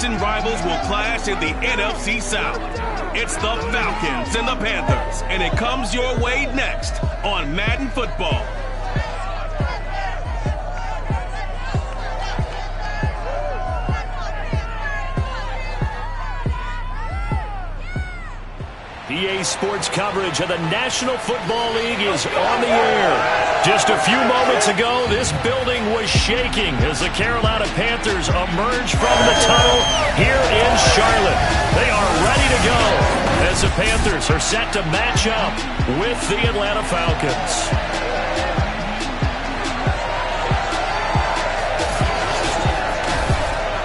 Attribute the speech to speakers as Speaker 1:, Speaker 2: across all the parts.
Speaker 1: division rivals will clash in the NFC South. It's the Falcons and the Panthers, and it comes your way next on Madden Football.
Speaker 2: EA Sports coverage of the National Football League is on the air. Just a few moments ago, this building was shaking as the Carolina Panthers emerged from the tunnel here in Charlotte. They are ready to go as the Panthers are set to match up with the Atlanta Falcons.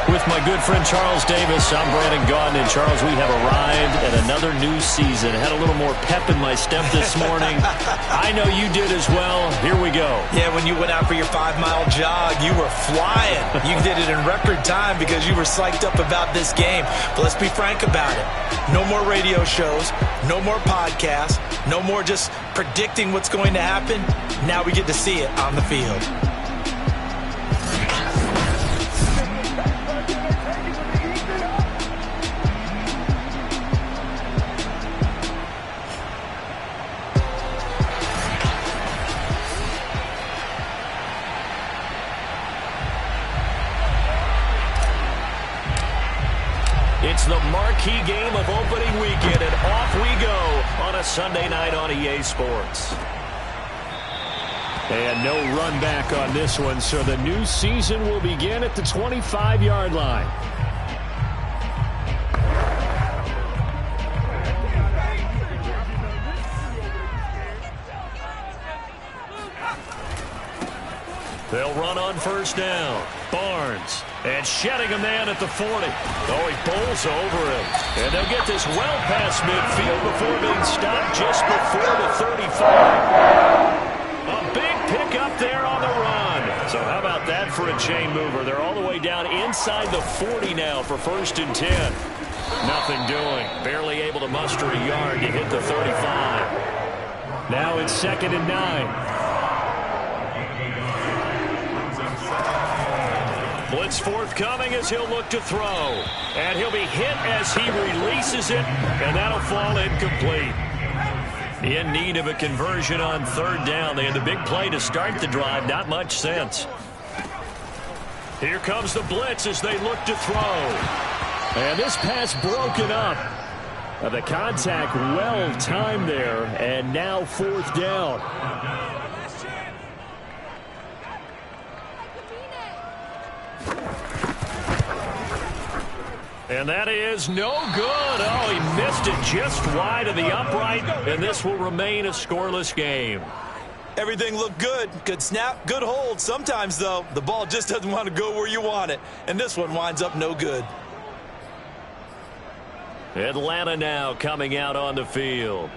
Speaker 2: With my good friend Charles Davis, I'm Brandon Gaudin. And Charles, we have arrived at another new season. I had a little more pep in my step this morning. I know you did as well. Here we go.
Speaker 3: Yeah, when you went out for your 5-mile jog, you were flying. You did it in record time because you were psyched up about this game. But let's be frank about it. No more radio shows, no more podcasts, no more just predicting what's going to happen. Now we get to see it on the field.
Speaker 2: It's the marquee game of opening weekend, and off we go on a Sunday night on EA Sports. And no run back on this one, so the new season will begin at the 25-yard line. They'll run on first down. Barnes. And shedding a man at the 40. Oh, he bowls over him. And they'll get this well past midfield before being stopped just before the 35. A big pick up there on the run. So how about that for a chain mover? They're all the way down inside the 40 now for 1st and 10. Nothing doing. Barely able to muster a yard to hit the 35. Now it's 2nd and 9. Blitz forthcoming as he'll look to throw. And he'll be hit as he releases it, and that'll fall incomplete. In need of a conversion on 3rd down. They had the big play to start the drive. Not much sense. Here comes the blitz as they look to throw. And this pass broken up. The contact well timed there, and now 4th down. And that is no good. Oh, he missed it just wide of the upright, and this will remain a scoreless game.
Speaker 3: Everything looked good. Good snap, good hold. Sometimes, though, the ball just doesn't want to go where you want it, and this one winds up no good.
Speaker 2: Atlanta now coming out on the field.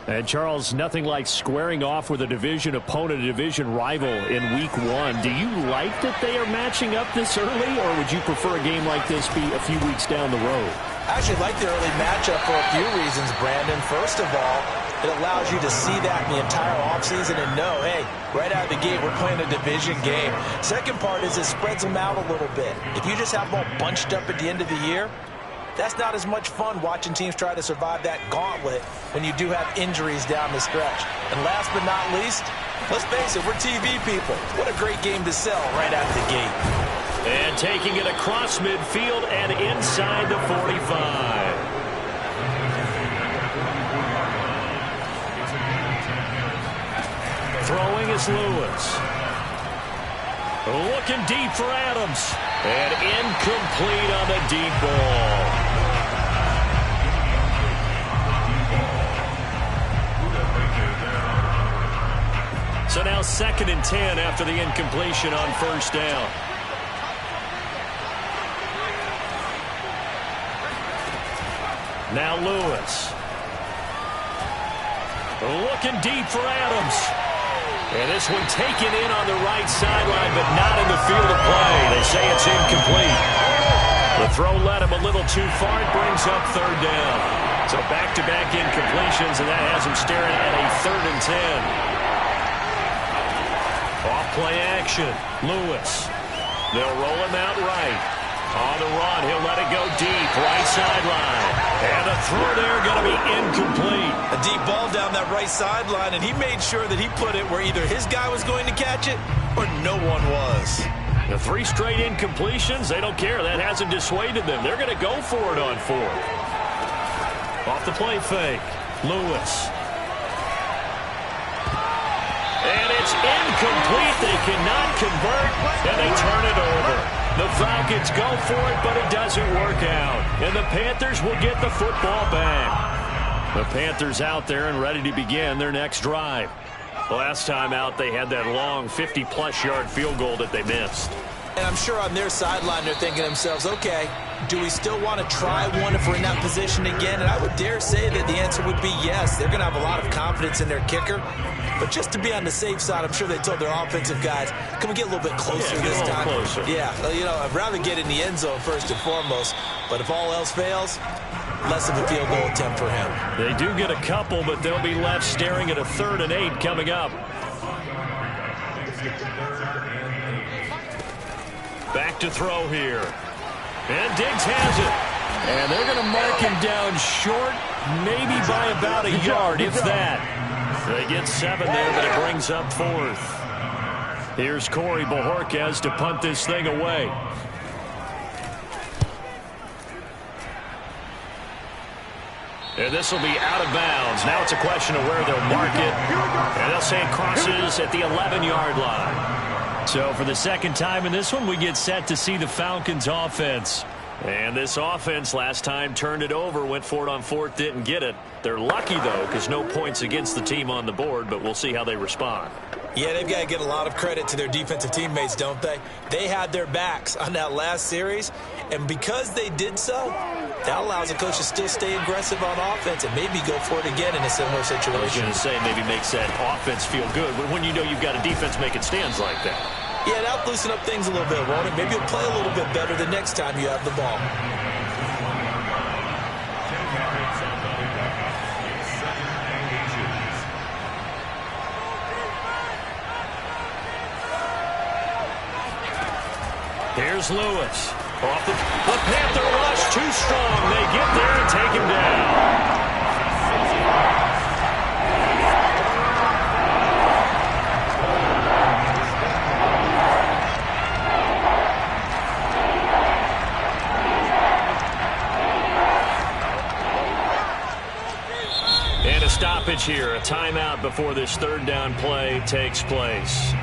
Speaker 2: And, Charles, nothing like squaring off with a division opponent, a division rival in Week 1. Do you like that they are matching up this early, or would you prefer a game like this be a few weeks down the road?
Speaker 3: I actually like the early matchup for a few reasons, Brandon. First of all, it allows you to see that in the entire offseason and know, hey, right out of the gate, we're playing a division game. Second part is it spreads them out a little bit. If you just have them all bunched up at the end of the year, that's not as much fun watching teams try to survive that gauntlet when you do have injuries down the stretch. And last but not least, let's face it, we're TV people. What a great game to sell right out of the gate.
Speaker 2: And taking it across midfield and inside the 45. Throwing is Lewis. Looking deep for Adams. And incomplete on the deep ball. So now 2nd and 10 after the incompletion on 1st down. Now Lewis. Looking deep for Adams. And this one taken in on the right sideline, but not in the field of play. They say it's incomplete. The throw led him a little too far. It brings up 3rd down. So back-to-back incompletions, and that has him staring at a 3rd and 10. Off-play action. Lewis. They'll roll him out right. On the run, he'll let it go sideline. And the throw there going to be incomplete.
Speaker 3: A deep ball down that right sideline, and he made sure that he put it where either his guy was going to catch it or no one was.
Speaker 2: The 3 straight incompletions, they don't care. That hasn't dissuaded them. They're going to go for it on 4th. Off the play fake. Lewis. And it's incomplete. They cannot convert, and they turn it over. The Falcons go for it, but it doesn't work out. And the Panthers will get the football back. The Panthers out there and ready to begin their next drive. Last time out, they had that long 50-plus yard field goal that they missed.
Speaker 3: And I'm sure on their sideline they're thinking to themselves, okay, do we still want to try one if we're in that position again? And I would dare say that the answer would be yes. They're going to have a lot of confidence in their kicker. But just to be on the safe side, I'm sure they told their offensive guys, can we get a little bit closer this time?
Speaker 2: Closer.
Speaker 3: Yeah, you know, I'd rather get in the end zone first and foremost. But if all else fails, less of a field goal attempt for him.
Speaker 2: They do get a couple, but they'll be left staring at a 3rd and 8 coming up. Back to throw here. And Diggs has it. And they're going to mark him down short, maybe by about a yard, if that. They get 7 there, but it brings up 4th. Here's Corey Bojorquez to punt this thing away. And this will be out of bounds. Now it's a question of where they'll mark it. And they'll say it crosses at the 11-yard line. So for the second time in this one, we get set to see the Falcons offense. And this offense last time turned it over, went for it on 4th, didn't get it. They're lucky, though, because no points against the team on the board, but we'll see how they respond.
Speaker 3: Yeah, they've got to get a lot of credit to their defensive teammates, don't they? They had their backs on that last series, and because they did so, that allows the coach to still stay aggressive on offense and maybe go for it again in a similar situation.
Speaker 2: I was going to say maybe makes that offense feel good, but when you know you've got a defense making stands like that.
Speaker 3: Yeah, that'll loosen up things a little bit, won't it? Maybe you'll play a little bit better the next time you have the ball.
Speaker 2: Here's Lewis. Off the Panther rush, too strong. They get there and take him down. And a stoppage here, a timeout before this 3rd down play takes place.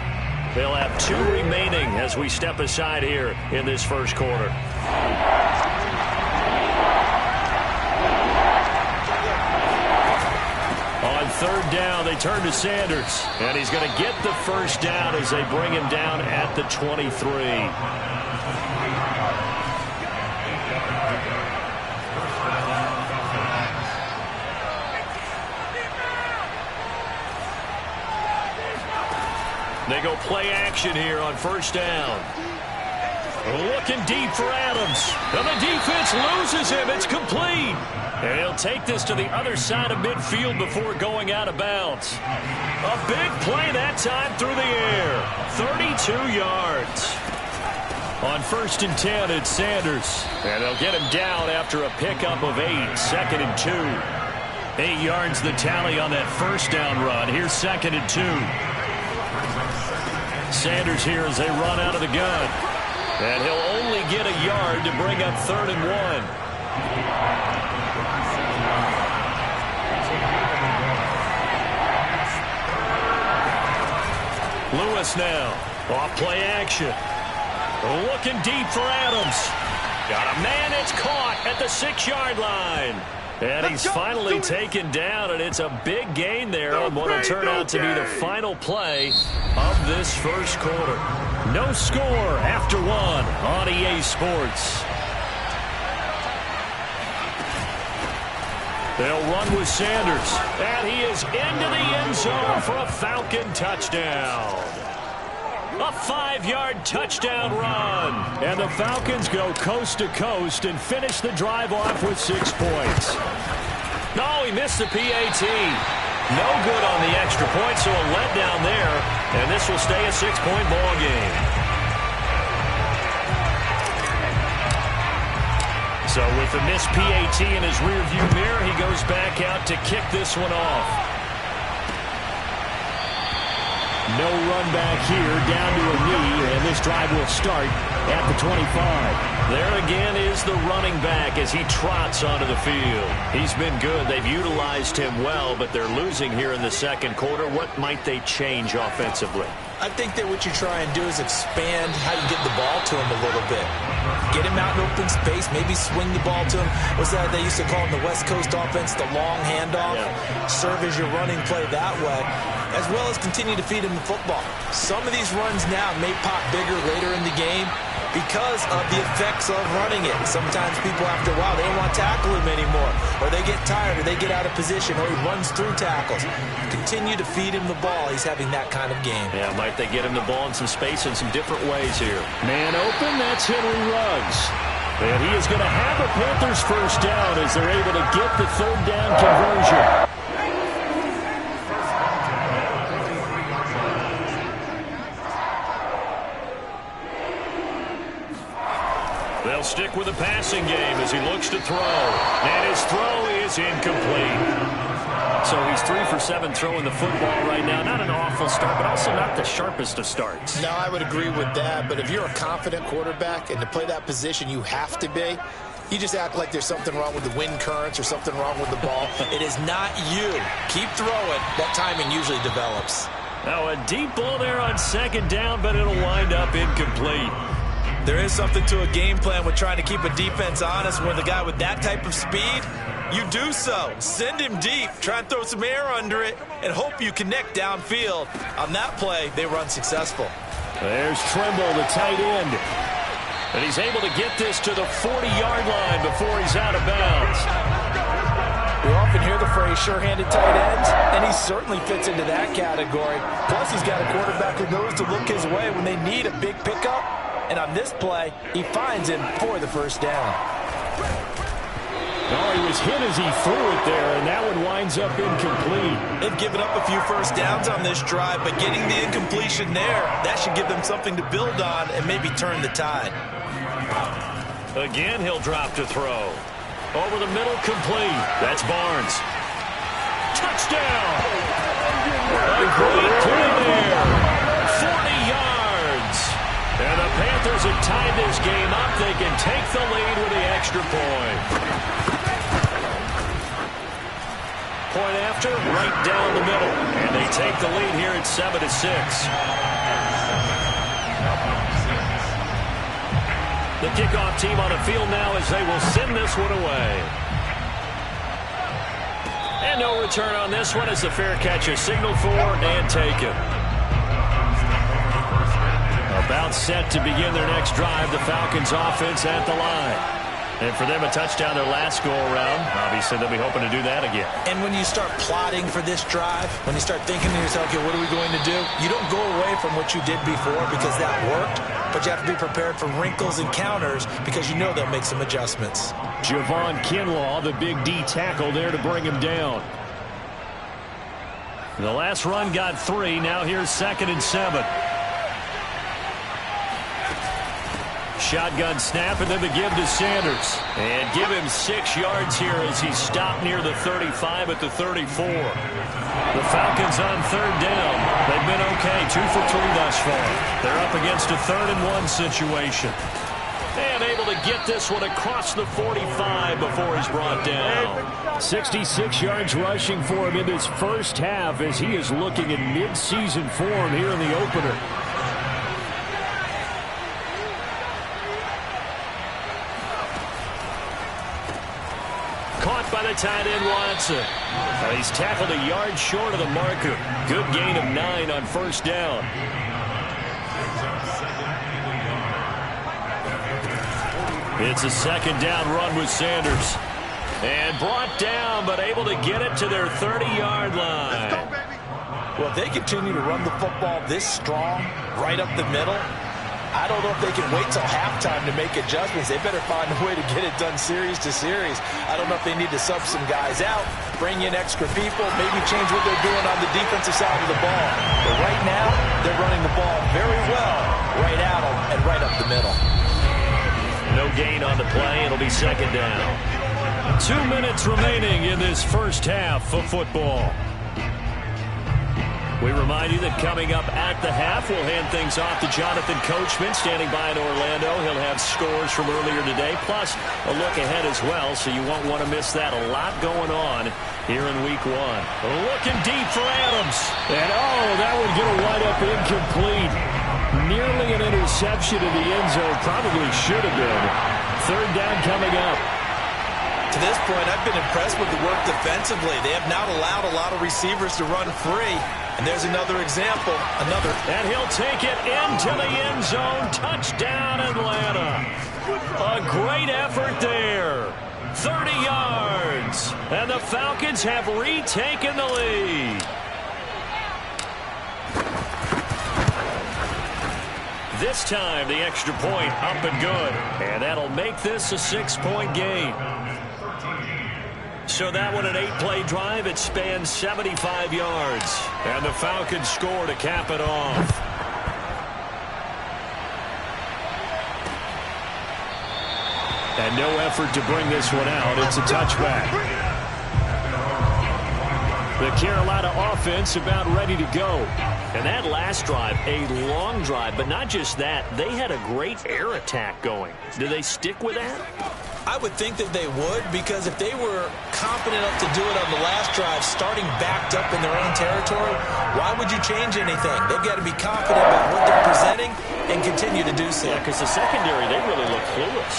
Speaker 2: They'll have 2 remaining as we step aside here in this first quarter. On 3rd down, they turn to Sanders. And he's going to get the first down as they bring him down at the 23. They go play action here on 1st down. Looking deep for Adams. And the defense loses him. It's complete. And he'll take this to the other side of midfield before going out of bounds. A big play that time through the air. 32 yards. On 1st and 10, it's Sanders. And they'll get him down after a pickup of 8. 2nd and 2. 8 yards the tally on that 1st down run. Here's 2nd and 2. Sanders here as they run out of the gun. And he'll only get a yard to bring up 3rd and 1. Lewis now. Off play action. Looking deep for Adams. Got a man, it's caught at the 6-yard line. And he's finally taken down, and it's a big gain there on what will turn out to be the final play of this first quarter. No score after 1 on EA Sports. They'll run with Sanders, and he is into the end zone for a Falcon touchdown. A 5-yard touchdown run. And the Falcons go coast to coast and finish the drive off with 6 points. No, he missed the PAT. No good on the extra point, so a letdown there. And this will stay a 6-point ball game. So with the missed PAT in his rearview mirror, he goes back out to kick this one off. No run back here, down to a knee, and this drive will start at the 25. There again is the running back as he trots onto the field. He's been good. They've utilized him well, but they're losing here in the second quarter. What might they change offensively?
Speaker 3: I think that what you try and do is expand how you get the ball to him a little bit. Get him out in open space, maybe swing the ball to him. What's that they used to call in the West Coast offense, the long handoff? Yeah. Serve as your running play that way, as well as continue to feed him the football. Some of these runs now may pop bigger later in the game because of the effects of running it. Sometimes people, after a while, they don't want to tackle him anymore, or they get tired, or they get out of position, or he runs through tackles. Continue to feed him the ball. He's having that kind of game.
Speaker 2: Yeah, might they get him the ball in some space in some different ways here. Man open, that's Henry Ruggs. And he is going to have a Panthers first down as they're able to get the third down conversion. They'll stick with the passing game as he looks to throw. And his throw is incomplete. So he's 3 for 7 throwing the football right now. Not an awful start, but also not the sharpest of starts.
Speaker 4: No, I would agree with that. But if you're a confident quarterback and to play that position, you have to be. You just act like there's something wrong with the wind currents or something wrong with the ball.
Speaker 3: It is not you. Keep throwing. That timing usually develops.
Speaker 2: Now a deep ball there on second down, but it'll wind up incomplete.
Speaker 3: There is something to a game plan with trying to keep a defense honest. With a guy with that type of speed, you do so. Send him deep. Try and throw some air under it and hope you connect downfield. On that play, they run successful.
Speaker 2: There's Trimble, the tight end. And he's able to get this to the 40-yard line before he's out of bounds.
Speaker 3: We often hear the phrase sure-handed tight ends, and he certainly fits into that category. Plus, he's got a quarterback who knows to look his way when they need a big pickup. And on this play, he finds him for the first down.
Speaker 2: Oh, he was hit as he threw it there, and that one winds up incomplete.
Speaker 3: They've given up a few first downs on this drive, but getting the incompletion there, that should give them something to build on and maybe turn the tide.
Speaker 2: Again, he'll drop to throw. Over the middle, complete. That's Barnes. Touchdown! A great play there. 40 yards. And the Panthers have tied this game up. They can take the lead with the extra point. Point after, right down the middle. And they take the lead here at 7-6. The kickoff team on the field now as they will send this one away. And no return on this one as the fair catch is signaled for and taken. About set to begin their next drive, the Falcons offense at the line. And for them, a touchdown their last go-around. Obviously, they'll be hoping to do that again.
Speaker 3: And when you start plotting for this drive, when you start thinking to yourself, okay, what are we going to do? You don't go away from what you did before because that worked, but you have to be prepared for wrinkles and counters because you know they'll make some adjustments.
Speaker 2: Javon Kinlaw, the big D tackle there to bring him down. The last run got 3. Now here's 2nd and 7. Shotgun snap, and then the give to Sanders. And give him 6 yards here as he stopped near the 35 at the 34. The Falcons on 3rd down. They've been okay, 2 for 3 thus far. They're up against a 3rd and 1 situation. And able to get this one across the 45 before he's brought down. 66 yards rushing for him in this first half as he is looking in mid-season form here in the opener. Caught by the tight end Watson. He's tackled a yard short of the marker. Good gain of 9 on 1st down. It's a 2nd down run with Sanders. And brought down, but able to get it to their 30-yard line.
Speaker 3: Well, if they continue to run the football this strong, right up the middle, I don't know if they can wait till halftime to make adjustments. They better find a way to get it done series to series. I don't know if they need to sub some guys out, bring in extra people, maybe change what they're doing on the defensive side of the ball. But right now, they're running the ball very well right at them and right up the middle.
Speaker 2: No gain on the play. It'll be second down. 2 minutes remaining in this first half of football. We remind you that coming up at the half, we'll hand things off to Jonathan Coachman, standing by in Orlando. He'll have scores from earlier today, plus a look ahead as well, so you won't want to miss that. A lot going on here in Week 1. Looking deep for Adams. And, that would get a wide-up incomplete. Nearly an interception in the end zone. Probably should have been. Third down coming up.
Speaker 3: To this point, I've been impressed with the work defensively. They have not allowed a lot of receivers to run free. And there's another example.
Speaker 2: And he'll take it into the end zone. Touchdown, Atlanta. A great effort there. 30 yards. And the Falcons have retaken the lead. This time, the extra point up and good. And that'll make this a 6-point game. So that one, an 8-play drive. It spans 75 yards. And the Falcons score to cap it off. And no effort to bring this one out. It's a touchback. The Carolina offense about ready to go. And that last drive, a long drive, but not just that. They had a great air attack going. Do they stick with that?
Speaker 3: I would think that they would, because if they were confident enough to do it on the last drive, starting backed up in their own territory, why would you change anything? They've got to be confident about what they're presenting and continue to do so.
Speaker 2: Yeah, because the secondary, they really look clueless.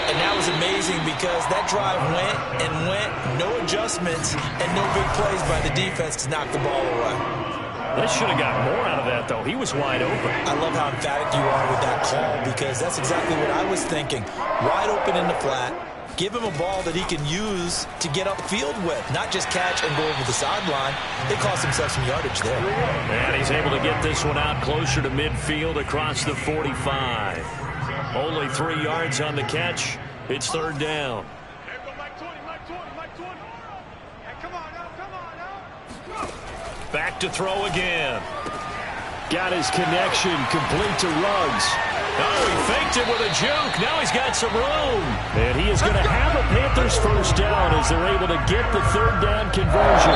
Speaker 3: And that was amazing because that drive went and went, no adjustments, and no big plays by the defense to knock the ball away.
Speaker 2: They should have got more out of that, though. He was wide open.
Speaker 3: I love how emphatic you are with that call, because that's exactly what I was thinking. Wide open in the flat. Give him a ball that he can use to get upfield with, not just catch and go over the sideline. They cost himself some yardage there.
Speaker 2: And he's able to get this one out closer to midfield across the 45. Only 3 yards on the catch. It's third down. Back to throw again. Got his connection complete to Ruggs. Oh, he faked it with a juke. Now he's got some room. And he is going to have a Panthers first down as they're able to get the third down conversion.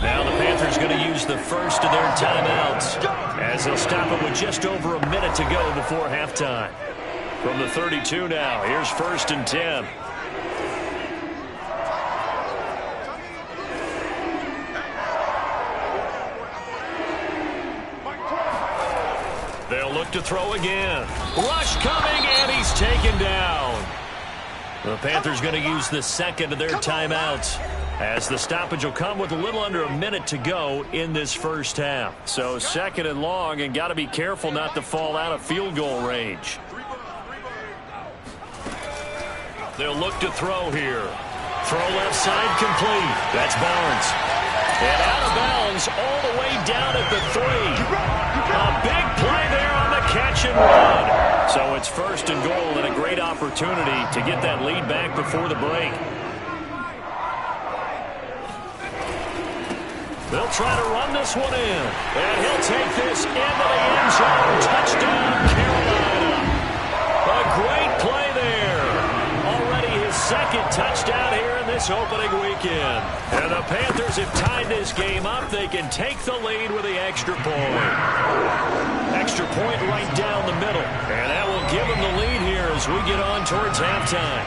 Speaker 2: Now the Panthers going to use the first of their timeouts as they'll stop it with just over a minute to go before halftime. From the 32 now, here's 1st and 10. They'll look to throw again. Rush coming, and he's taken down. The Panthers going to use the second of their timeouts as the stoppage will come with a little under a minute to go in this first half. So 2nd and long, and got to be careful not to fall out of field goal range. They'll look to throw here. Throw left side complete. That's Barnes. And out of bounds all the way down at the 3. A big play there on the catch and run. So it's 1st and goal and a great opportunity to get that lead back before the break. They'll try to run this one in. And he'll take this into the end zone. Touchdown, Carolina. A great play there. Already his 2nd touchdown here in this opening weekend. And the Panthers have tied this game up. They can take the lead with the extra point. Extra point right down the middle. And that will give them the lead here as we get on towards halftime.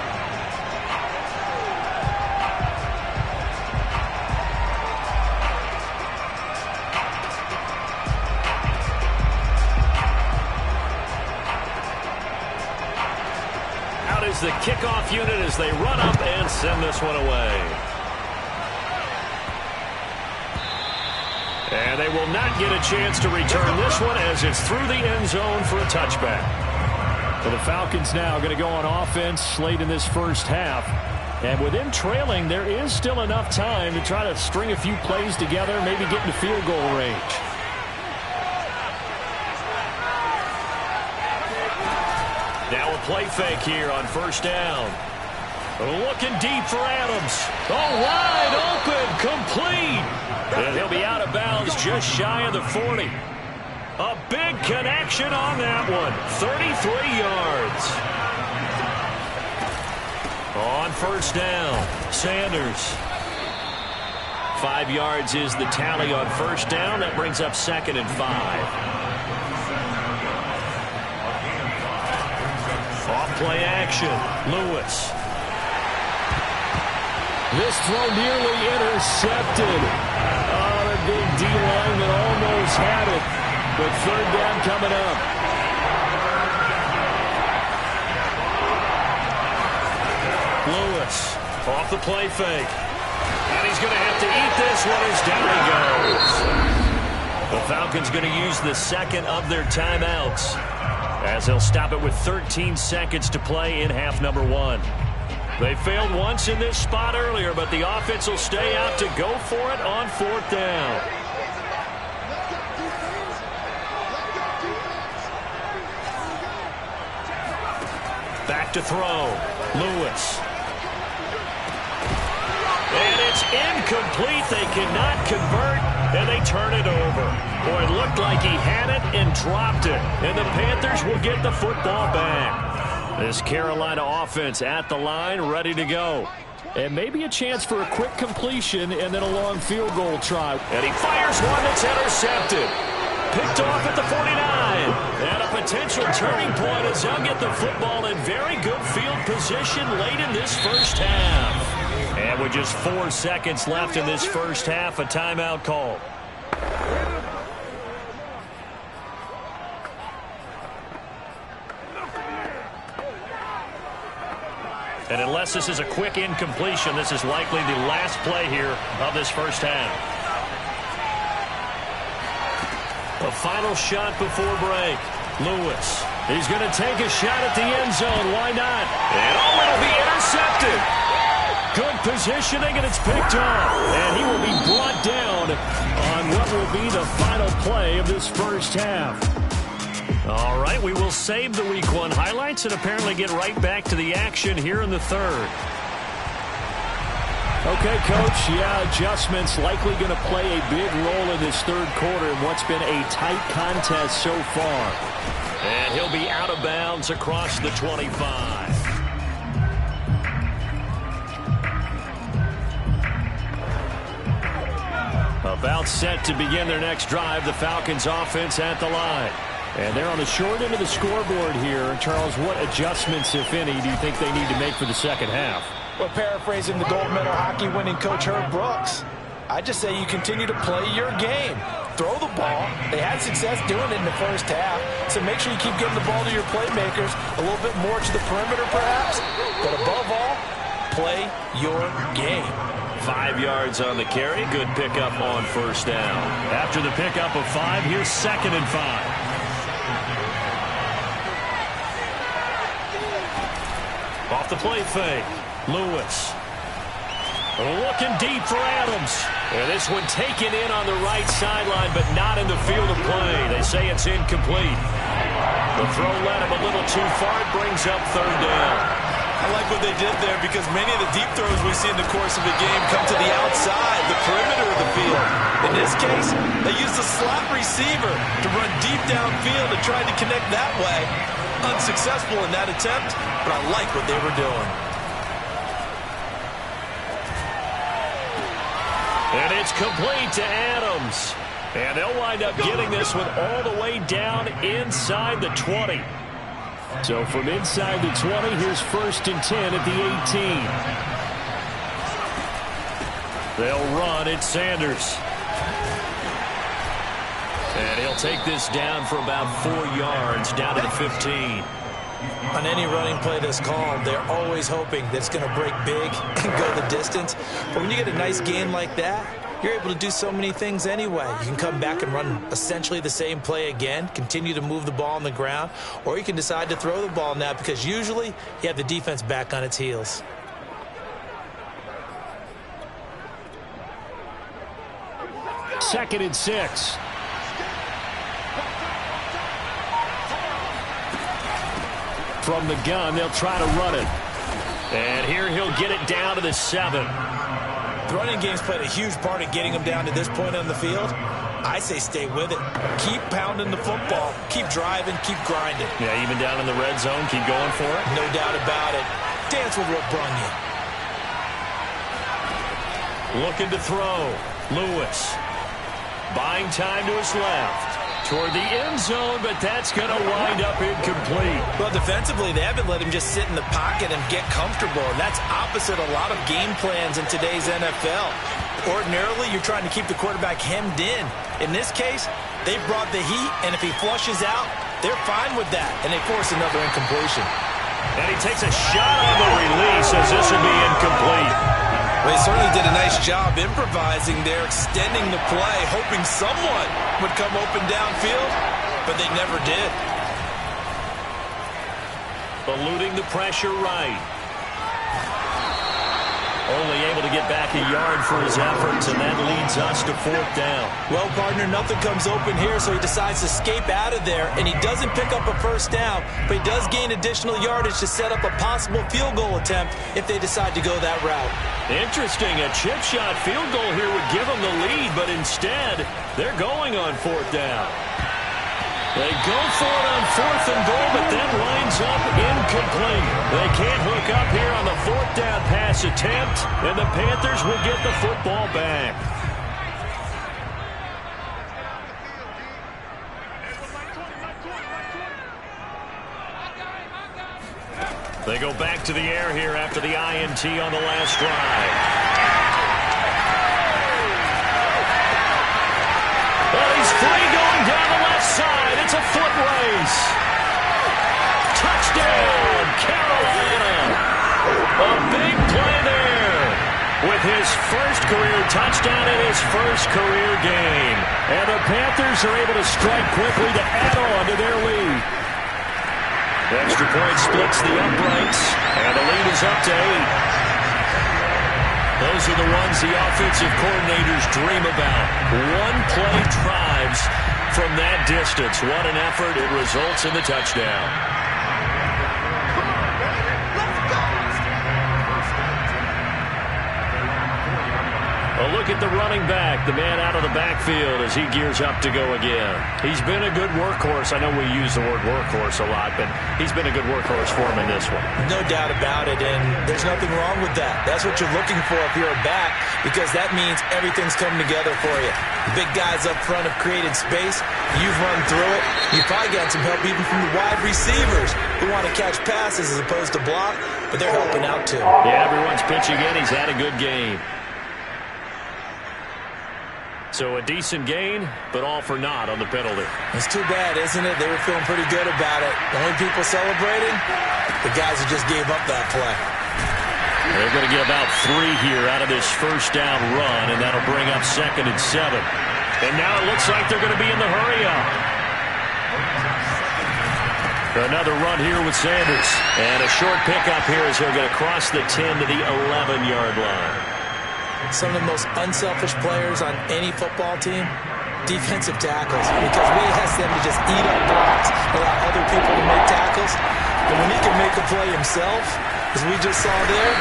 Speaker 2: Out is the kickoff unit as they run up and send this one away. And they will not get a chance to return this one as it's through the end zone for a touchback. So the Falcons now going to go on offense late in this first half. And with them trailing, there is still enough time to try to string a few plays together, maybe get into field goal range. Now a play fake here on 1st down. Looking deep for Adams. Oh, wide open, complete. And he'll be out of bounds just shy of the 40. A big connection on that one. 33 yards. On first down, Sanders. 5 yards is the tally on first down. That brings up 2nd and 5. Off play action, Lewis. This throw nearly intercepted. Oh, the big D-lineman almost had it. But 3rd down coming up. Lewis off the play fake. And he's going to have to eat this one as down he goes. The Falcons going to use the 2nd of their timeouts as they'll stop it with 13 seconds to play in half number 1. They failed once in this spot earlier, but the offense will stay out to go for it on 4th down. Back to throw. Lewis. And it's incomplete. They cannot convert, and they turn it over. Boy, it looked like he had it and dropped it. And the Panthers will get the football back. This Carolina offense at the line, ready to go. And maybe a chance for a quick completion and then a long field goal try. And he fires one that's intercepted. Picked off at the 49. And a potential turning point as they'll get the football in very good field position late in this first half. And with just 4 seconds left in this first half, a timeout call. And unless this is a quick incompletion, this is likely the last play here of this first half. A final shot before break. Lewis. He's going to take a shot at the end zone. Why not? And oh, it'll be intercepted. Good positioning, and it's picked off. And he will be brought down on what will be the final play of this first half. All right, we will save the Week 1 highlights and apparently get right back to the action here in the 3rd. Okay, Coach, yeah, adjustments likely going to play a big role in this 3rd quarter in what's been a tight contest so far. And he'll be out of bounds across the 25. About set to begin their next drive, the Falcons offense at the line. And they're on the short end of the scoreboard here. Charles, what adjustments, if any, do you think they need to make for the second half?
Speaker 3: Well, paraphrasing the gold medal hockey winning coach Herb Brooks, I just say you continue to play your game. Throw the ball. They had success doing it in the first half, so make sure you keep getting the ball to your playmakers, a little bit more to the perimeter perhaps, but above all, play your game.
Speaker 2: 5 yards on the carry. Good pickup on first down. After the pickup of 5, here's 2nd and 5. Off the play fake. Lewis. Looking deep for Adams. And this one taken in on the right sideline, but not in the field of play. They say it's incomplete. The throw led him a little too far. It brings up 3rd down.
Speaker 3: I like what they did there because many of the deep throws we see in the course of the game come to the outside, the perimeter of the field. In this case, they used a slot receiver to run deep downfield and tried to connect that way. Unsuccessful in that attempt, but I like what they were doing.
Speaker 2: And it's complete to Adams. And they'll wind up getting this one all the way down inside the 20. So from inside the 20, here's 1st and 10 at the 18. They'll run it, Sanders. And he'll take this down for about 4 yards, down to the 15.
Speaker 3: On any running play that's called, they're always hoping that it's going to break big and go the distance. But when you get a nice gain like that, you're able to do so many things anyway. You can come back and run essentially the same play again, continue to move the ball on the ground, or you can decide to throw the ball now because usually you have the defense back on its heels.
Speaker 2: Second and 6. From the gun, they'll try to run it. And here he'll get it down to the 7.
Speaker 3: The running game's played a huge part in getting them down to this point on the field. I say stay with it. Keep pounding the football. Keep driving. Keep grinding.
Speaker 2: Yeah, even down in the red zone, keep going for it.
Speaker 3: No doubt about it. Dance with what brung you.
Speaker 2: Looking to throw. Lewis. Buying time to his left. Toward the end zone, but that's going to wind up incomplete.
Speaker 3: Well, defensively, they haven't let him just sit in the pocket and get comfortable, and that's opposite a lot of game plans in today's NFL. Ordinarily, you're trying to keep the quarterback hemmed in. In this case, they brought the heat, and if he flushes out, they're fine with that, and they force another incompletion.
Speaker 2: And he takes a shot on the release as this will be incomplete.
Speaker 3: Well, he certainly did a nice job improvising there, extending the play, hoping someone would come open downfield, but they never did.
Speaker 2: Eluding the pressure right. Only able to get back a yard for his efforts, and that leads us to 4th down.
Speaker 3: Well, partner, nothing comes open here, so he decides to escape out of there, and he doesn't pick up a first down, but he does gain additional yardage to set up a possible field goal attempt if they decide to go that route.
Speaker 2: Interesting. A chip shot field goal here would give them the lead, but instead, they're going on 4th down. They go for it on 4th and goal, but that winds up incomplete. They can't hook up here on the 4th down pass attempt, and the Panthers will get the football back. They go back to the air here after the INT on the last drive. Well, he's free going down the left side. It's a foot race. Touchdown, Carolina. A big play there with his first career touchdown in his first career game. And the Panthers are able to strike quickly to add on to their lead. The extra point splits the uprights, and the lead is up to 8. Those are the ones the offensive coordinators dream about. One-play drives from that distance. What an effort. It results in the touchdown. A look at the running back, the man out of the backfield as he gears up to go again. He's been a good workhorse. I know we use the word workhorse a lot, but he's been a good workhorse for him in this one.
Speaker 3: No doubt about it, and there's nothing wrong with that. That's what you're looking for if you're a back, because that means everything's coming together for you. The big guys up front have created space. You've run through it. You've probably got some help even from the wide receivers who want to catch passes as opposed to block, but they're helping out too.
Speaker 2: Yeah, everyone's pitching in. He's had a good game. So a decent gain, but all for naught on the penalty.
Speaker 3: It's too bad, isn't it? They were feeling pretty good about it. The only people celebrating, the guys who just gave up that play.
Speaker 2: They're going to get about 3 here out of this first down run, and that'll bring up 2nd and 7. And now it looks like they're going to be in the hurry-up. Another run here with Sanders. And a short pickup here as he'll get across the 10 to the 11-yard line.
Speaker 3: Some of the most unselfish players on any football team, defensive tackles, because we ask them to just eat up blocks, allow other people to make tackles. But when he can make a play himself, as we just saw there,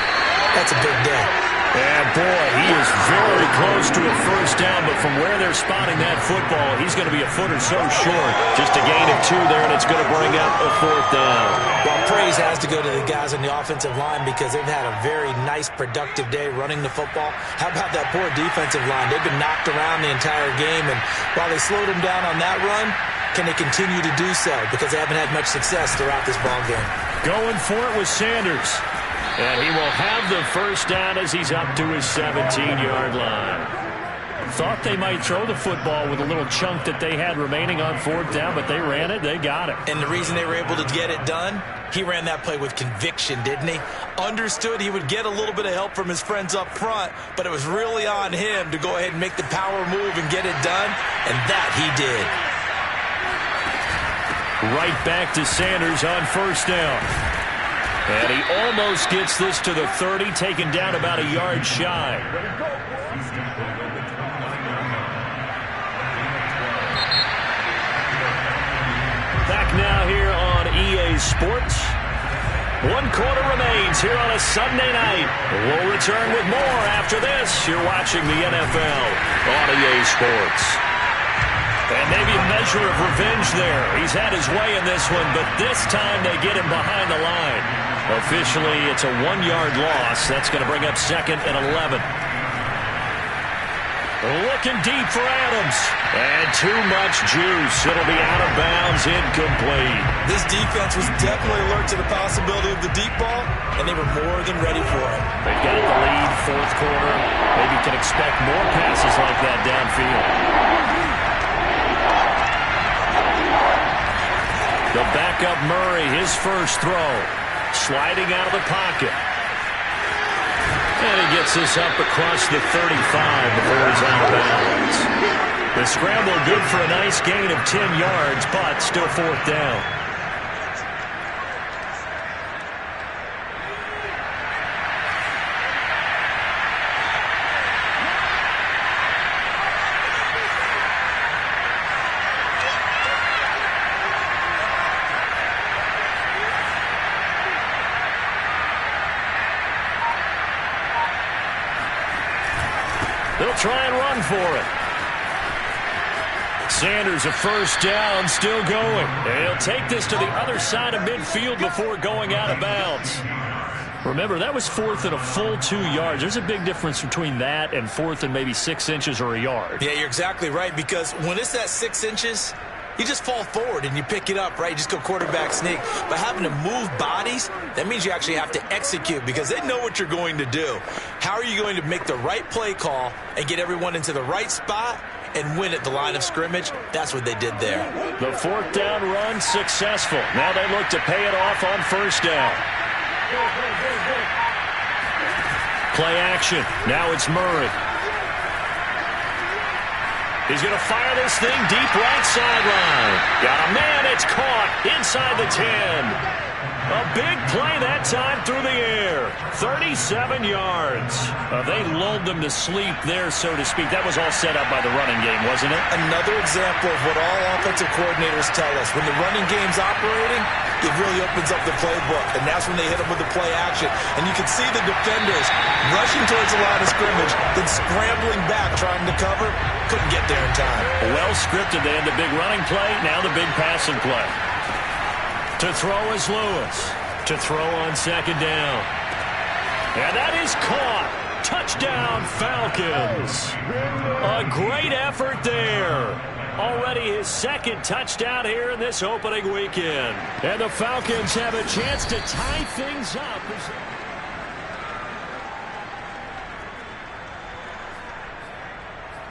Speaker 3: that's a big day.
Speaker 2: And boy, he is very close to a first down, but from where they're spotting that football, he's going to be a foot or so short. Just a gain of 2 there, and it's going to bring up a 4th down.
Speaker 3: Well, praise has to go to the guys on the offensive line because they've had a very nice, productive day running the football. How about that poor defensive line? They've been knocked around the entire game, and while they slowed them down on that run, can they continue to do so? Because they haven't had much success throughout this ball game.
Speaker 2: Going for it with Sanders. And he will have the first down as he's up to his 17-yard line. Thought they might throw the football with a little chunk that they had remaining on 4th down, but they ran it, they got it.
Speaker 3: And the reason they were able to get it done, he ran that play with conviction, didn't he? Understood he would get a little bit of help from his friends up front, but it was really on him to go ahead and make the power move and get it done, and that he did.
Speaker 2: Right back to Sanders on first down. And he almost gets this to the 30, taken down about a yard shy. Back now here on EA Sports. 1 quarter remains here on a Sunday night. We'll return with more after this. You're watching the NFL on EA Sports. And maybe a measure of revenge there. He's had his way in this one, but this time they get him behind the line. Officially, it's a 1-yard loss. That's going to bring up 2nd and 11. Looking deep for Adams. And too much juice. It'll be out of bounds, incomplete.
Speaker 3: This defense was definitely alert to the possibility of the deep ball, and they were more than ready for it.
Speaker 2: They've got the lead, 4th quarter. Maybe can expect more passes like that downfield. The backup Murray, his first throw. Sliding out of the pocket. And he gets this up across the 35 before he's out of bounds. The scramble good for a nice gain of 10 yards, but still 4th down. They'll try and run for it. Sanders, a first down, still going. And he'll take this to the other side of midfield before going out of bounds. Remember, that was 4th and a full 2 yards. There's a big difference between that and 4th and maybe 6 inches or a yard.
Speaker 3: Yeah, you're exactly right, because when it's that 6 inches, you just fall forward and you pick it up, right? You just go quarterback sneak. But having to move bodies, that means you actually have to execute because they know what you're going to do. How are you going to make the right play call and get everyone into the right spot and win at the line of scrimmage? That's what they did there.
Speaker 2: The 4th down run successful. Now they look to pay it off on 1st down. Play action. Now it's Murray. He's going to fire this thing deep right sideline. Got a man. It's caught inside the 10. A big play that time through the air. 37 yards. They lulled them to sleep there, so to speak. That was all set up by the running game, wasn't it?
Speaker 3: Another example of what all offensive coordinators tell us. When the running game's operating, it really opens up the playbook, and that's when they hit them with the play action. And you can see the defenders rushing towards the line of scrimmage, then scrambling back, trying to cover. Couldn't get there in time.
Speaker 2: Well scripted. They had the big running play, now the big passing play. To throw is Lewis. To throw on 2nd down. And that is caught. Touchdown, Falcons. A great effort there. Already his 2nd touchdown here in this opening weekend. And the Falcons have a chance to tie things up.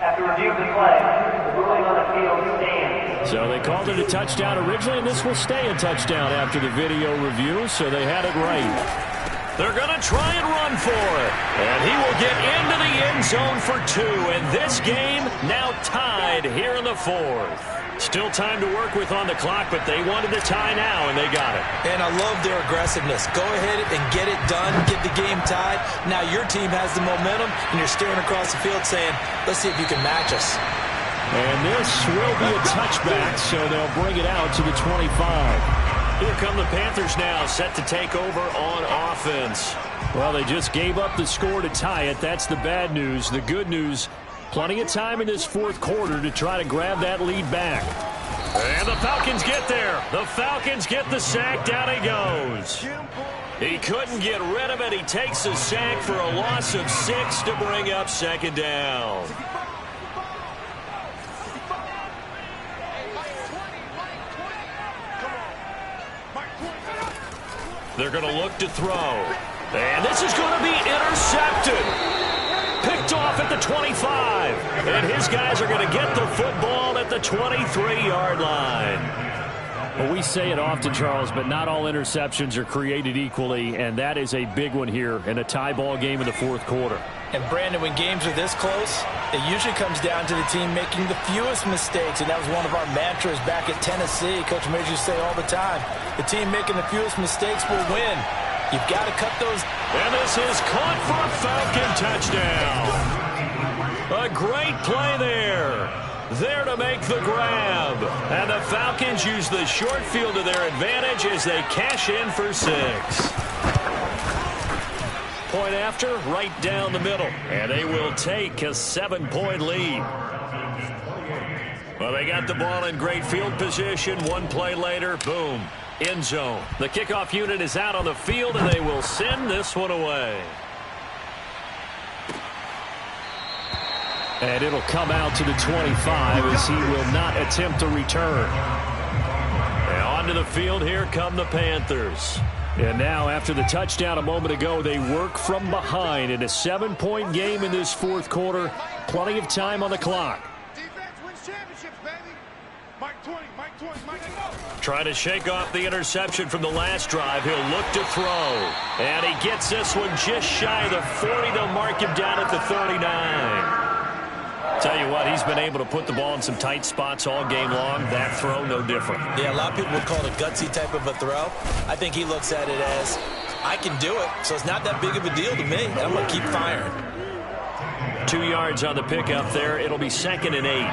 Speaker 5: After review of the play, the ruling on the field stands.
Speaker 2: So they called it a touchdown originally, and this will stay a touchdown after the video review, so they had it right. They're going to try and run for it. And he will get into the end zone for 2. And this game now tied here in the 4th. Still time to work with on the clock, but they wanted the tie now, and they got it.
Speaker 3: And I love their aggressiveness. Go ahead and get it done, get the game tied. Now your team has the momentum, and you're staring across the field saying, let's see if you can match us.
Speaker 2: And this will be a touchback, so they'll bring it out to the 25. Here come the Panthers now, set to take over on offense. Well, they just gave up the score to tie it. That's the bad news. The good news, plenty of time in this 4th quarter to try to grab that lead back. And the Falcons get there. The Falcons get the sack. Down he goes. He couldn't get rid of it. He takes a sack for a loss of 6 to bring up 2nd down. They're going to look to throw. And this is going to be intercepted. Picked off at the 25. And his guys are going to get the football at the 23-yard line. Well, we say it often, Charles, but not all interceptions are created equally, and that is a big one here in a tie ball game in the 4th quarter.
Speaker 3: And, Brandon, when games are this close, it usually comes down to the team making the fewest mistakes, and that was one of our mantras back at Tennessee. Coach made you say all the time, the team making the fewest mistakes will win. You've got to cut those.
Speaker 2: And this is caught for a Falcon touchdown. A great play there. There to make the grab. And the Falcons use the short field to their advantage as they cash in for 6. Point after, right down the middle. And they will take a 7-point lead. Well, they got the ball in great field position. One play later, boom. End zone. The kickoff unit is out on the field, and they will send this one away. And it'll come out to the 25 as he will not attempt to return. And onto the field, here come the Panthers. And now, after the touchdown a moment ago, they work from behind in a 7-point game in this fourth quarter. Plenty of time on the clock.
Speaker 6: Defense wins championships, baby. Mike 20, Mike 20, Mike 20.
Speaker 2: Trying to shake off the interception from the last drive. He'll look to throw. And he gets this one just shy of the 40. They'll mark him down at the 39. Tell you what, he's been able to put the ball in some tight spots all game long. That throw, no different.
Speaker 3: Yeah, a lot of people would call it a gutsy type of a throw. I think he looks at it as, I can do it, so it's not that big of a deal to me. I'm going to keep firing.
Speaker 2: 2 yards on the pickup there. It'll be 2nd and 8.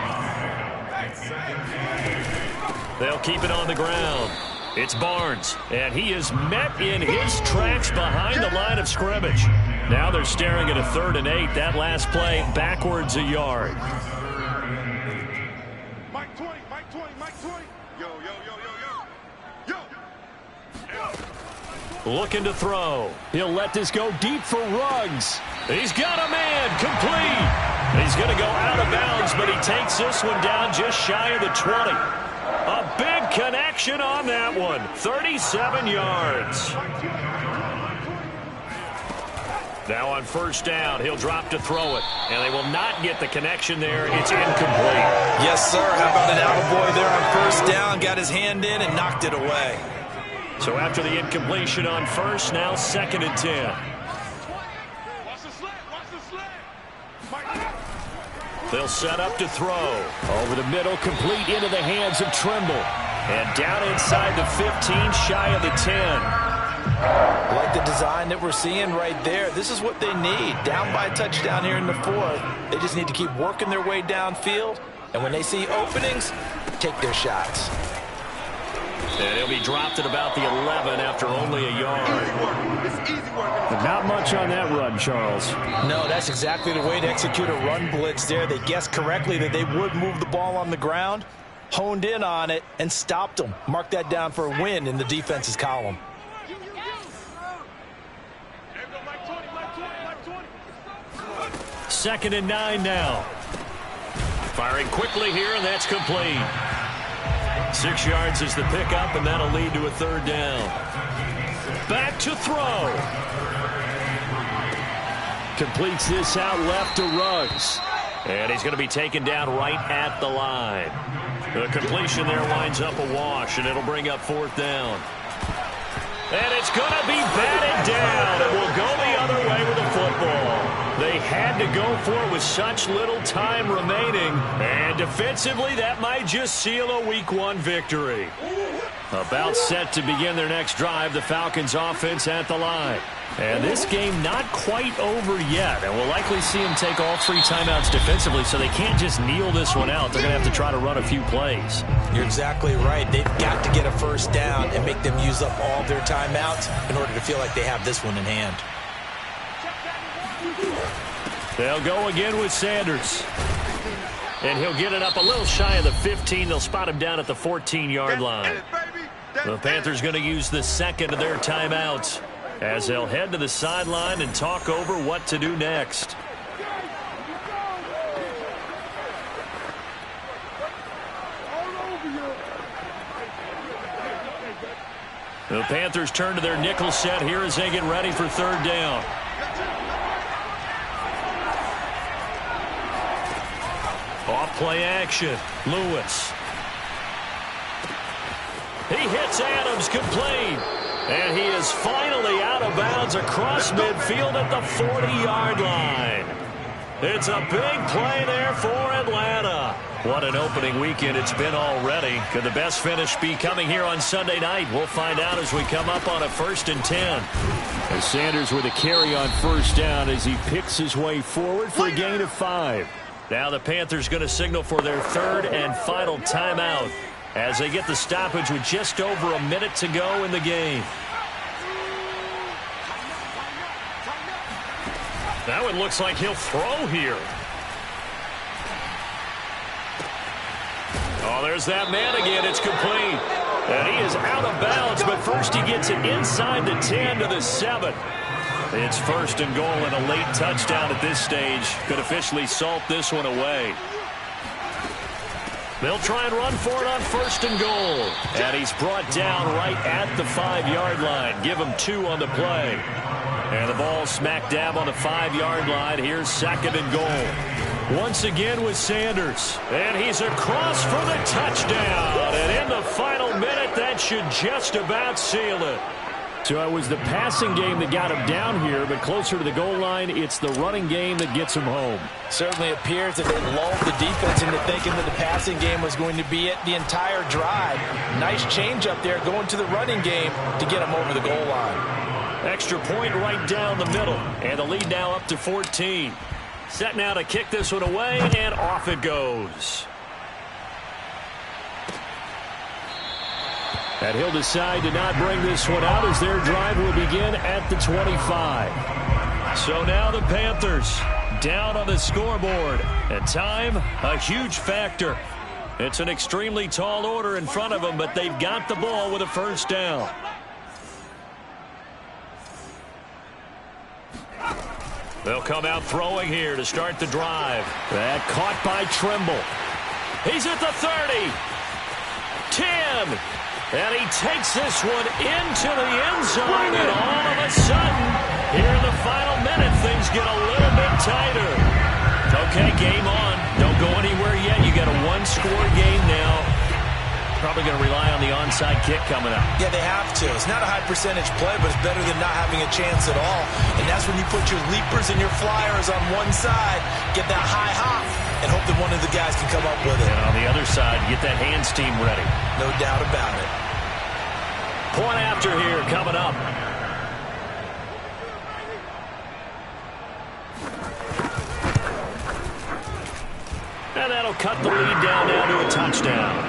Speaker 2: They'll keep it on the ground. It's Barnes, and he is met in his tracks behind the line of scrimmage. Now they're staring at a 3rd and 8. That last play backwards a yard.
Speaker 6: Mike 20, Mike 20, Mike 20. Yo, yo, yo, yo, yo. Yo.
Speaker 2: Looking to throw. He'll let this go deep for Ruggs. He's got a man complete. He's going to go out of bounds, but he takes this one down just shy of the 20. A big connection on that one. 37 yards. Now on first down, he'll drop to throw it. And they will not get the connection there. It's incomplete.
Speaker 3: Yes, sir. How about an attaboy there on first down? Got his hand in and knocked it away.
Speaker 2: So after the incompletion on first, now 2nd and 10.
Speaker 6: Watch the slant, watch the slant. Mike.
Speaker 2: They'll set up to throw. Over the middle, complete into the hands of Trimble. And down inside the 15, shy of the 10.
Speaker 3: Like the design that we're seeing right there. This is what they need. Down by a touchdown here in the 4th. They just need to keep working their way downfield. And when they see openings, take their shots.
Speaker 2: And he'll be dropped at about the 11 after only a yard.
Speaker 6: But
Speaker 2: not much on that run, Charles.
Speaker 3: No, that's exactly the way to execute a run blitz there. They guessed correctly that they would move the ball on the ground, honed in on it, and stopped them. Mark that down for a win in the defense's column.
Speaker 2: 2nd and 9 now. Firing quickly here, and that's complete. 6 yards is the pickup, and that'll lead to a 3rd down. Back to throw. Completes this out left to Ruggs. And he's going to be taken down right at the line. The completion there winds up a wash, and it'll bring up 4th down. And it's going to be batted down. It will go the other way with the football. They had to go for it with such little time remaining. And defensively, that might just seal a Week 1 victory. About set to begin their next drive, the Falcons offense at the line. And this game not quite over yet. And we'll likely see them take all 3 timeouts defensively, so they can't just kneel this one out. They're going to have to try to run a few plays.
Speaker 3: You're exactly right. They've got to get a first down and make them use up all their timeouts in order to feel like they have this one in hand.
Speaker 2: They'll go again with Sanders. And he'll get it up a little shy of the 15. They'll spot him down at the 14-yard line. The Panthers going to use the 2nd of their timeouts as they'll head to the sideline and talk over what to do next. The Panthers turn to their nickel set here as they get ready for 3rd down. Off play action. Lewis. He hits Adams complete. And he is finally out of bounds across midfield at the 40-yard line. It's a big play there for Atlanta. What an opening weekend it's been already. Could the best finish be coming here on Sunday night? We'll find out as we come up on a 1st and 10. As Sanders with a carry on first down as he picks his way forward for a gain of 5. Now the Panthers going to signal for their 3rd and final timeout as they get the stoppage with just over a minute to go in the game. Now it looks like he'll throw here. Oh, there's that man again. It's complete. And he is out of bounds, but first he gets it inside the 10 to the 7. It's first and goal and a late touchdown at this stage. Could officially salt this one away. They'll try and run for it on first and goal. And he's brought down right at the 5-yard line. Give him 2 on the play. And the ball smack dab on the 5-yard line. Here's second and goal. Once again with Sanders. And he's across for the touchdown. And in the final minute, that should just about seal it. So it was the passing game that got him down here, but closer to the goal line, it's the running game that gets him home.
Speaker 3: Certainly appears that they lulled the defense into thinking that the passing game was going to be it the entire drive. Nice change up there going to the running game to get him over the goal line.
Speaker 2: Extra point right down the middle, and the lead now up to 14. Set now to kick this one away, and off it goes. And he'll decide to not bring this one out as their drive will begin at the 25. So now the Panthers down on the scoreboard. And time, a huge factor. It's an extremely tall order in front of them, but they've got the ball with a first down. They'll come out throwing here to start the drive. That caught by Trimble. He's at the 30. 10. And he takes this one into the end zone, and all of a sudden, here in the final minute, things get a little bit tighter. Okay, game on. Don't go anywhere yet. You got a one-score game now. Probably going to rely on the onside kick coming up.
Speaker 3: Yeah, they have to. It's not a high-percentage play, but it's better than not having a chance at all. And that's when you put your leapers and your flyers on one side, get that high hop, and hope that one of the guys can come up with it.
Speaker 2: And on the other side, get that hands team ready.
Speaker 3: No doubt about it.
Speaker 2: Point after here coming up. And that'll cut the lead down now to a touchdown.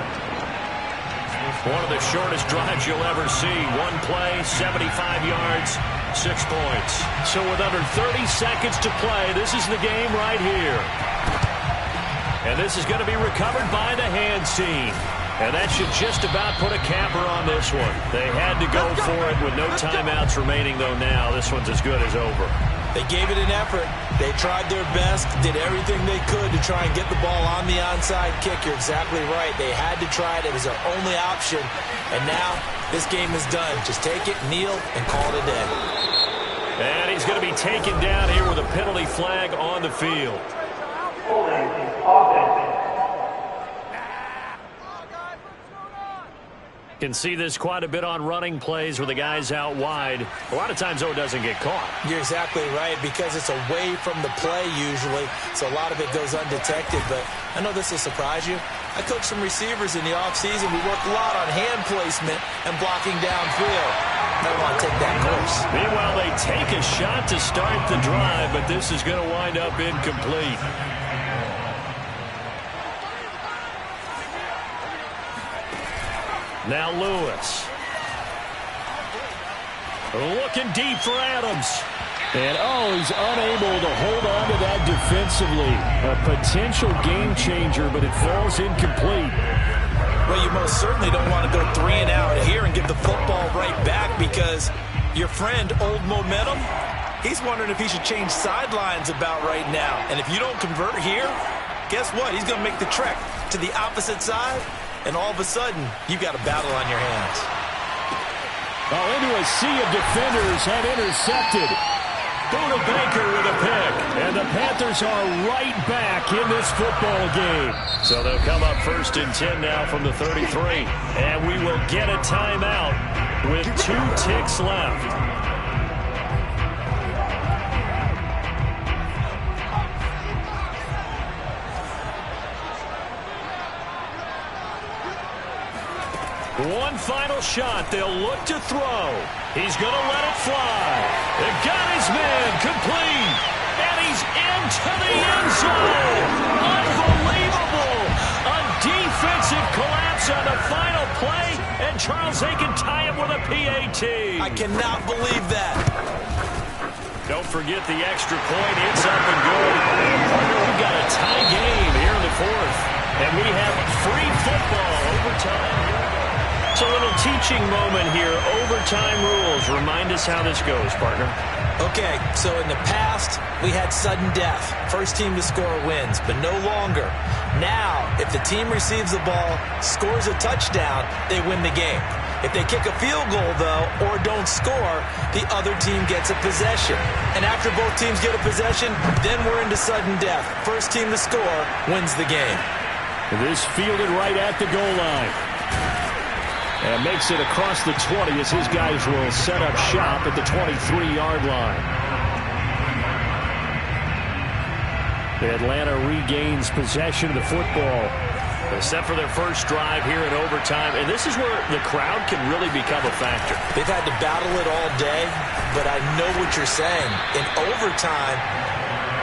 Speaker 2: One of the shortest drives you'll ever see. One play, 75 yards, 6 points. So with under 30 seconds to play, this is the game right here. And this is going to be recovered by the hands team. And that should just about put a capper on this one. They had to go for it with no timeouts remaining, though now this one's as good as over.
Speaker 3: They gave it an effort. They tried their best, did everything they could to try and get the ball on the onside kick. You're exactly right. They had to try it. It was their only option. And now this game is done. Just take it, kneel, and call it a day.
Speaker 2: And he's going to be taken down here with a penalty flag on the field.
Speaker 5: Holding offense.
Speaker 2: Can see this quite a bit on running plays where the guy's out wide. A lot of times, though, it doesn't get caught.
Speaker 3: You're exactly right, because it's away from the play usually, so a lot of it goes undetected. But I know this will surprise you. I coached some receivers in the offseason. We worked a lot on hand placement and blocking downfield. Never want to take that course.
Speaker 2: Meanwhile, they take a shot to start the drive, but this is going to wind up incomplete. Now Lewis. Looking deep for Adams. And, he's unable to hold on to that defensively. A potential game changer, but it falls incomplete.
Speaker 3: Well, you most certainly don't want to go 3 and out here and give the football right back, because your friend, Old Momentum, he's wondering if he should change sidelines about right now. And if you don't convert here, guess what? He's going to make the trek to the opposite side. And all of a sudden, you've got a battle on your hands.
Speaker 2: Into a sea of defenders and intercepted. Buda Baker with a pick. And the Panthers are right back in this football game. So they'll come up first and 10 now from the 33. And we will get a timeout with 2 ticks left. One final shot. They'll look to throw. He's going to let it fly. They've got his man complete. And he's into the end zone. Unbelievable. A defensive collapse on the final play. And Charles, they can tie it with a PAT.
Speaker 3: I cannot believe that.
Speaker 2: Don't forget the extra point. It's up and good. And partner, we've got a tie game here in the 4th. And we have free football overtime. It's a little clinching moment here. Overtime rules. Remind us how this goes, partner.
Speaker 3: Okay, so in the past, we had sudden death. First team to score wins, but no longer. Now, if the team receives the ball, scores a touchdown, they win the game. If they kick a field goal, though, or don't score, the other team gets a possession. And after both teams get a possession, then we're into sudden death. First team to score wins the game.
Speaker 2: This fielded right at the goal line. And makes it across the 20 as his guys will set up shop at the 23-yard line. Atlanta regains possession of the football. They set for their first drive here in overtime, and this is where the crowd can really become a factor.
Speaker 3: They've had to battle it all day, but I know what you're saying. In overtime,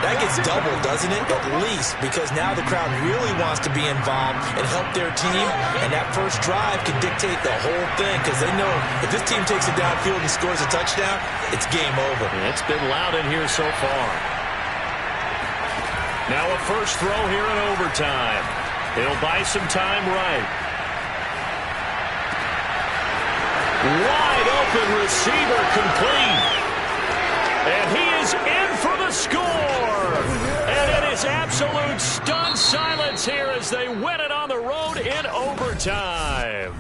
Speaker 3: that gets doubled, doesn't it? At least, because now the crowd really wants to be involved and help their team, and that first drive can dictate the whole thing, because they know if this team takes it downfield and scores a touchdown, it's game over.
Speaker 2: It's been loud in here so far. Now a first throw here in overtime. It'll buy some time right. Wide open receiver complete. And he is in for the score. And it is absolute stunned silence here as they win it on the road in overtime.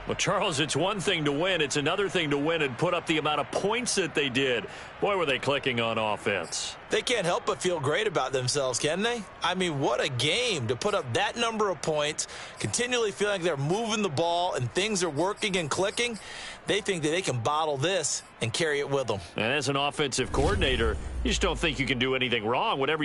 Speaker 2: Well, Charles, it's one thing to win. It's another thing to win and put up the amount of points that they did. Boy, were they clicking on offense.
Speaker 3: They can't help but feel great about themselves, can they? I mean, what a game to put up that number of points, continually feeling like they're moving the ball and things are working and clicking. They think that they can bottle this and carry it with them.
Speaker 2: And as an offensive coordinator, you just don't think you can do anything wrong. Whatever you